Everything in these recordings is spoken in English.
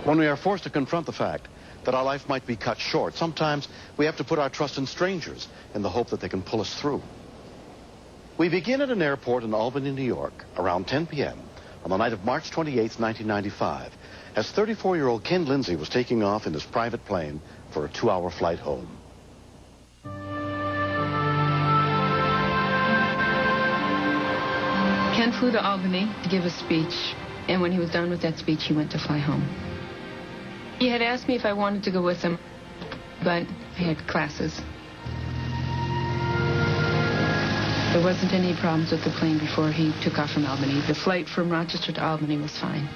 When we are forced to confront the fact that our life might be cut short, sometimes we have to put our trust in strangers in the hope that they can pull us through. We begin at an airport in Albany, New York, around 10 p.m. on the night of March 28, 1995, as 34-year-old Ken Lindsay was taking off in his private plane for a 2-hour flight home. Ken flew to Albany to give a speech, and when he was done with that speech, he went to fly home. He had asked me if I wanted to go with him, but I had classes. There wasn't any problems with the plane before he took off from Albany. The flight from Rochester to Albany was fine.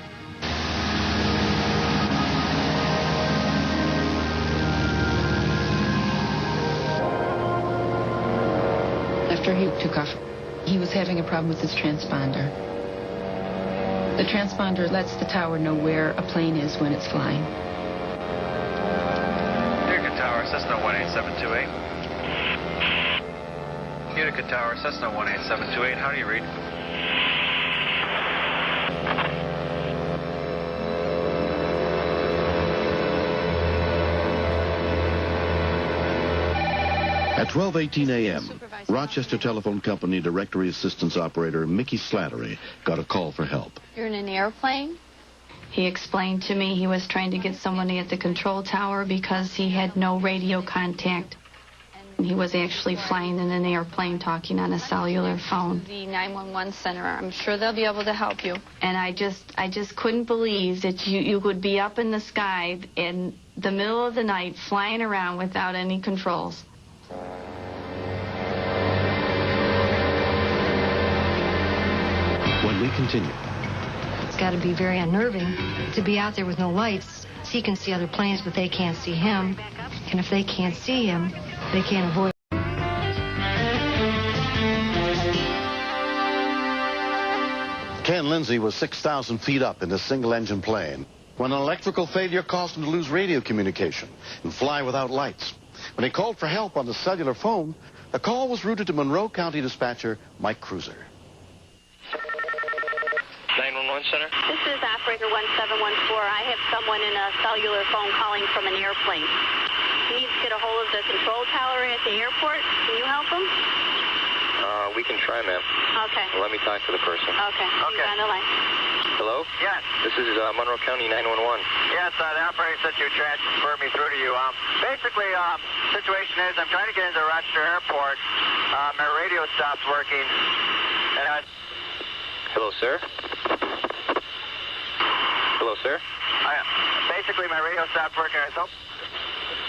After he took off, he was having a problem with his transponder. The transponder lets the tower know where a plane is when it's flying. Utica Tower, Cessna 18728. Utica Tower, Cessna 18728. How do you read? At 12:18 a.m., Rochester Telephone Company Directory Assistance Operator Mickey Slattery got a call for help. You're in an airplane? He explained to me he was trying to get somebody at the control tower because he had no radio contact. He was actually flying in an airplane talking on a cellular phone. The 911 center. I'm sure they'll be able to help you. And I just couldn't believe that you would be up in the sky in the middle of the night flying around without any controls. When we continue. It's got to be very unnerving to be out there with no lights. He can see other planes, but they can't see him. And if they can't see him, they can't avoid him. Ken Lindsay was 6,000 feet up in a single-engine plane when an electrical failure caused him to lose radio communication and fly without lights. When he called for help on the cellular phone, the call was routed to Monroe County dispatcher Mike Cruiser. 911 Center? This is operator 1714. I have someone in a cellular phone calling from an airplane. He needs to get a hold of the control tower at the airport. Can you help him? We can try, ma'am. Okay. Let me talk to the person. Okay. He's on the line. Hello? Yes. This is Monroe County 911. Yes, the operator said you transferred me through to you. Basically, situation is I'm trying to get into Rochester Airport. My radio stopped working. And Hello, sir? Hello, sir? basically, my radio stopped working. I thought...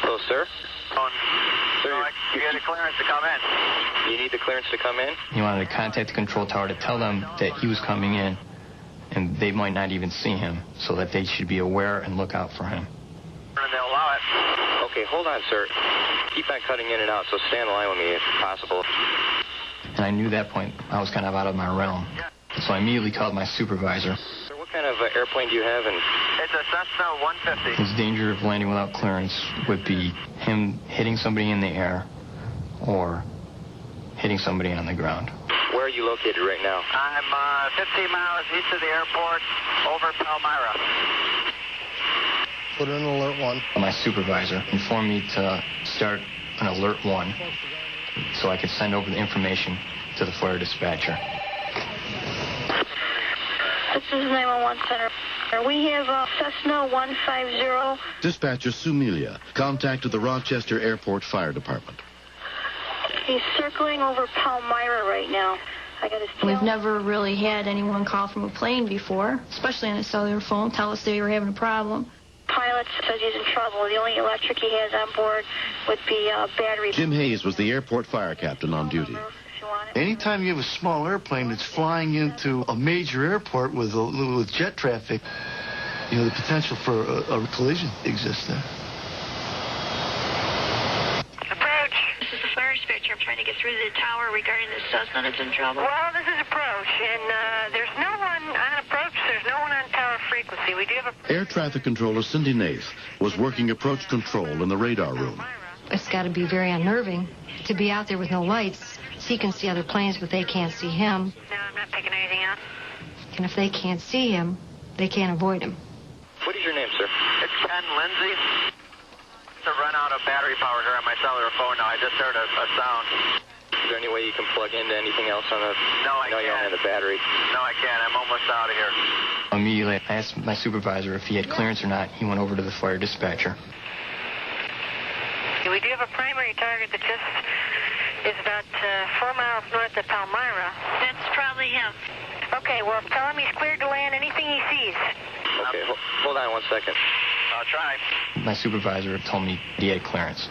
Hello, sir? So you get a clearance to come in. You need the clearance to come in? He wanted to contact the control tower to tell them that he was coming in, and they might not even see him, so that they should be aware and look out for him. And they'll allow it. Okay, hold on, sir. Keep on cutting in and out, so stay on the line with me if possible. And I knew at that point I was kind of out of my realm. So I immediately called my supervisor. Sir, what kind of airplane do you have? And It's a Cessna 150. His danger of landing without clearance would be him hitting somebody in the air or hitting somebody on the ground. Where are you located right now? I'm 15 miles east of the airport, over Palmyra. Put in alert 1. My supervisor informed me to start an alert 1 so I could send over the information to the flare dispatcher. This is 911 Center. We have Cessna 150. Dispatcher Sumelia contacted the Rochester Airport Fire Department. He's circling over Palmyra right now. I got his tail. We've never really had anyone call from a plane before, especially on a cellular phone, tell us they were having a problem. Pilot says he's in trouble. The only electric he has on board would be battery. Jim Hayes was the airport fire captain on duty. Anytime you have a small airplane that's flying into a major airport with jet traffic, you know, the potential for a collision exists there. Approach. This is the fire dispatcher. I'm trying to get through to the tower regarding this Cessna that's in trouble. Well, this is approach, and there's no one on approach. There's no one on tower frequency. We do have a... Air traffic controller Cindy Nath was working approach control in the radar room. It's got to be very unnerving to be out there with no lights. He can see other planes, but they can't see him. No, I'm not picking anything up. And if they can't see him, they can't avoid him. What is your name, sir? Ken Lindsay. To run out of battery power here on my cellular phone now. I just heard a sound. Is there any way you can plug into anything else on the... No, I know you don't can't. have the battery. No, I can't. I'm almost out of here. Immediately, I asked my supervisor if he had clearance or not. He went over to the fire dispatcher. We do have a primary target that just is about 4 miles north of Palmyra. That's probably him. Okay, well, tell him he's cleared to land anything he sees. Okay, hold on 1 second. I'll try. My supervisor told me he had clearance.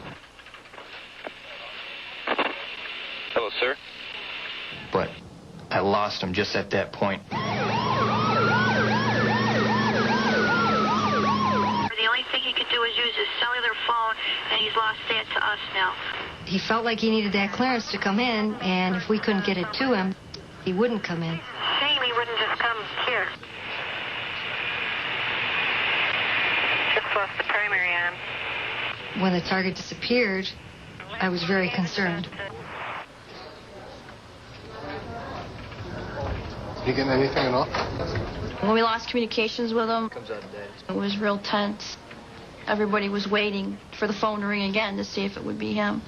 Hello, sir. But I lost him just at that point. The only thing he could do is use his cellular phone, and he's lost that to us now. He felt like he needed that clearance to come in, and if we couldn't get it to him, he wouldn't come in. Shame he wouldn't just come here. Just lost the primary on him. When the target disappeared, I was very concerned. Did you get anything at all? When we lost communications with him, it was real tense. Everybody was waiting for the phone to ring again to see if it would be him,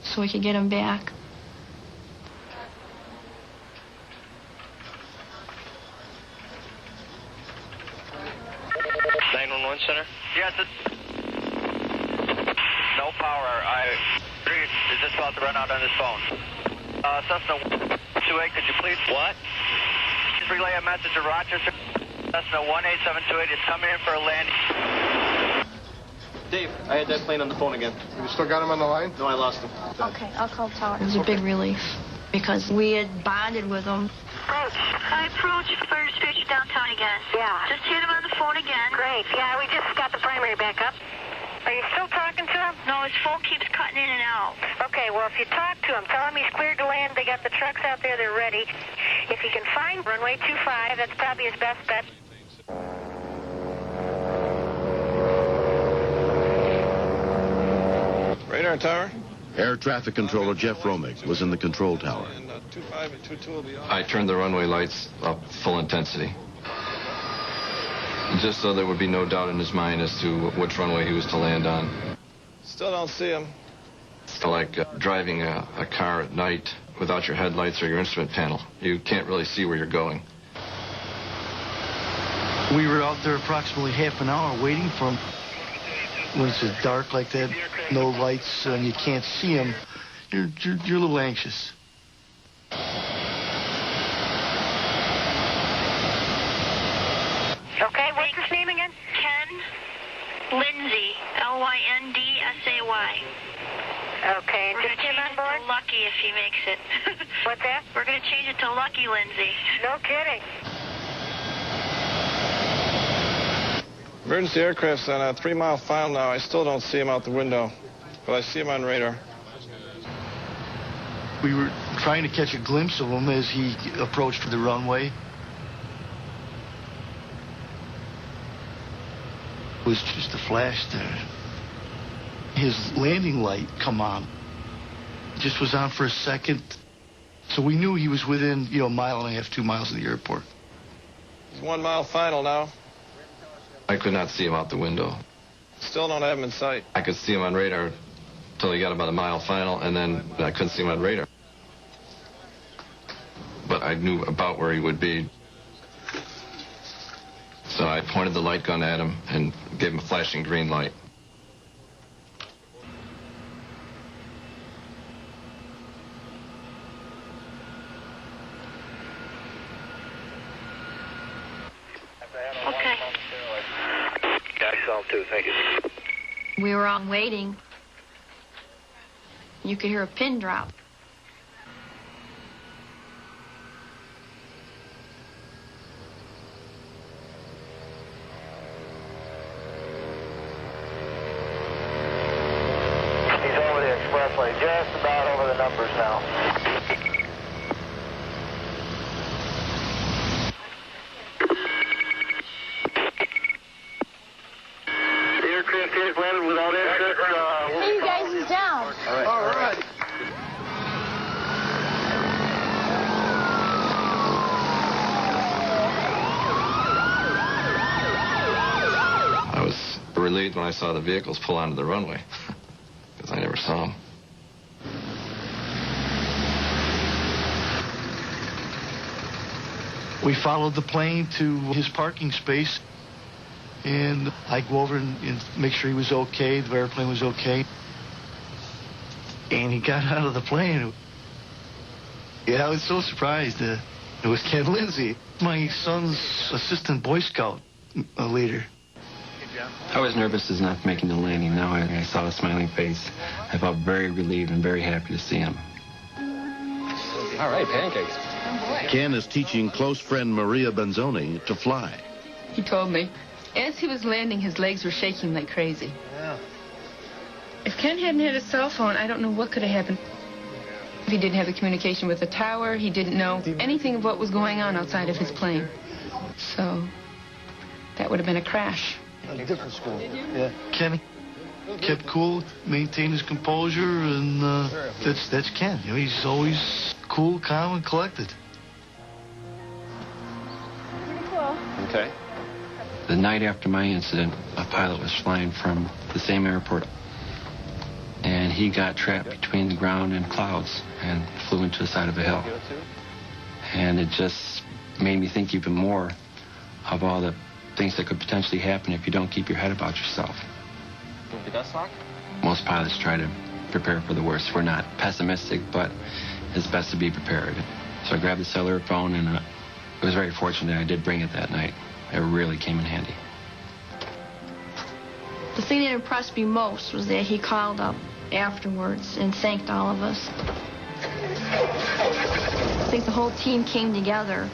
so we could get him back. 911 center? Yes, no power. Is just about to run out on his phone. Cessna 28, could you please? What? Please relay a message to Rochester. Cessna 18728 is coming in for a landing. Dave, I had that plane on the phone again. You still got him on the line? No, I lost him. Okay, I'll call tower. It was a big relief because we had bonded with him. I approached Fire Dispatcher downtown again. Yeah. Just hit him on the phone again. Great. Yeah, we just got the primary back up. Are you still talking to him? No, his phone keeps cutting in and out. Okay, well, if you talk to him, tell him he's cleared to land. They got the trucks out there. They're ready. If he can find runway 25, that's probably his best bet. Radar tower. Air traffic controller Jeff Romig was in the control tower. And 25 and 22 will be on. I turned the runway lights up full intensity, just so there would be no doubt in his mind as to which runway he was to land on. Still don't see him. It's like driving a car at night without your headlights or your instrument panel. You can't really see where you're going. We were out there approximately half an hour waiting for him. When it's just dark like that, no lights, and you can't see him, you're a little anxious. Okay, what's his name again? Ken Lindsay, Lyndsay. Okay, and just him on board? Lucky if he makes it. What's that? We're going to change it to Lucky Lindsay. No kidding. Emergency aircraft's on a 3-mile file now. I still don't see him out the window, but I see him on radar. We were trying to catch a glimpse of him as he approached the runway. It was just a flash there. His landing light come on. It just was on for a second. So we knew he was within, a mile and a half, 2 miles of the airport. It's 1 mile final now. I could not see him out the window. Still don't have him in sight. I could see him on radar until he got about a mile final, and then I couldn't see him on radar. But I knew about where he would be. So I pointed the light gun at him and gave him a flashing green light. Okay. Solve 2, thank you. We were on waiting. You could hear a pin drop. He's over the expressway, just about over the numbers now. The aircraft has landed without access. Hey, you guys, he's down. All right. I was relieved when I saw the vehicles pull onto the runway, because I never saw them. We followed the plane to his parking space, and I go over and make sure he was okay, the airplane was okay. And he got out of the plane. Yeah, I was so surprised. It was Ken Lindsay, my son's assistant Boy Scout leader. I was nervous as not making the landing. Now I saw a smiling face. I felt very relieved and very happy to see him. All right, pancakes. Ken is teaching close friend Maria Benzoni to fly. He told me. As he was landing, his legs were shaking like crazy. Yeah. If Ken hadn't had a cell phone, I don't know what could have happened. He didn't have the communication with the tower. He didn't know anything of what was going on outside of his plane. So that would have been a crash. A different school. Yeah. Kenny kept cool, maintained his composure, and that's Ken. You know, he's always cool, calm, and collected. Okay. The night after my incident, a pilot was flying from the same airport, and he got trapped between the ground and clouds and flew into the side of a hill. And it just made me think even more of all the things that could potentially happen if you don't keep your head about yourself. Most pilots try to prepare for the worst. We're not pessimistic, but it's best to be prepared. So I grabbed the cellular phone, and it was very fortunate I did bring it that night. It really came in handy. The thing that impressed me most was that he called up afterwards and thanked all of us. I think the whole team came together,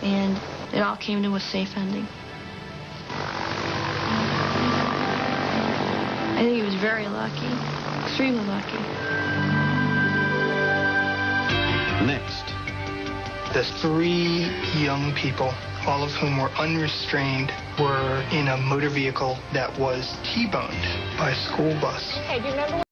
and it all came to a safe ending. I think he was very lucky, extremely lucky. Next. The 3 young people, all of whom were unrestrained, were in a motor vehicle that was T-boned by a school bus. Hey, do you remember